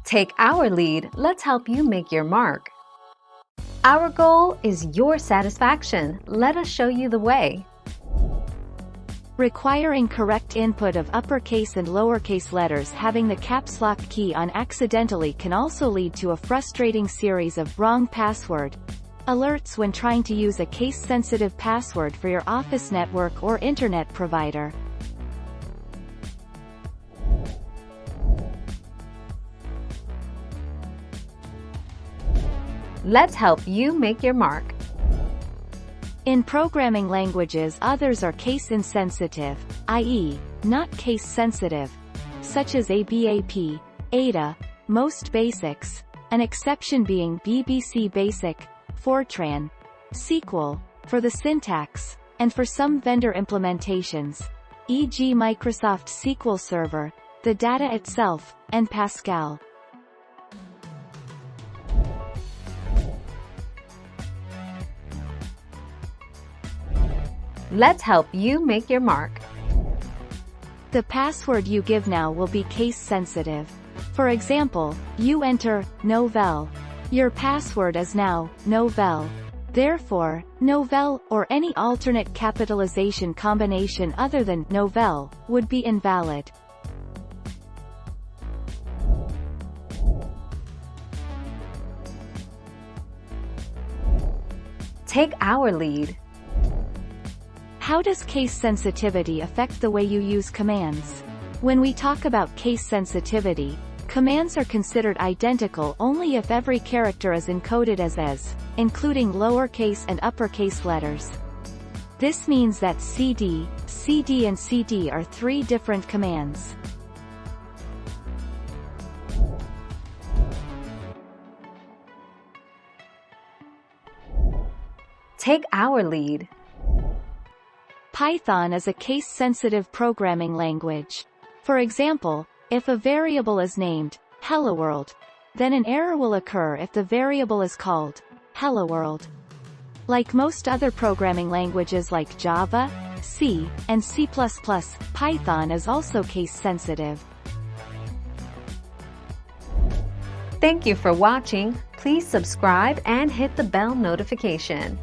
Take our lead, let's help you make your mark. Our goal is your satisfaction. Let us show you the way. Requiring correct input of uppercase and lowercase letters, having the caps lock key on accidentally can also lead to a frustrating series of wrong password alerts when trying to use a case-sensitive password for your office network or internet provider. Let's help you make your mark. In programming languages, others are case-insensitive, i.e., not case-sensitive, such as ABAP, Ada, most basics, an exception being BBC Basic, Fortran, SQL, for the syntax, and for some vendor implementations, e.g. Microsoft SQL Server, the data itself, and Pascal. Let's help you make your mark. The password you give now will be case-sensitive. For example, you enter Novell. Your password is now Novell. Therefore, Novell or any alternate capitalization combination other than Novell would be invalid. Take our lead. How does case sensitivity affect the way you use commands? When we talk about case sensitivity, commands are considered identical only if every character is encoded as is, including lowercase and uppercase letters. This means that cd, cd and cd are three different commands. Take our lead. Python is a case-sensitive programming language. For example, if a variable is named helloworld, then an error will occur if the variable is called helloworld. Like most other programming languages like Java, C, and C++, Python is also case-sensitive. Thank you for watching. Please subscribe and hit the bell notification.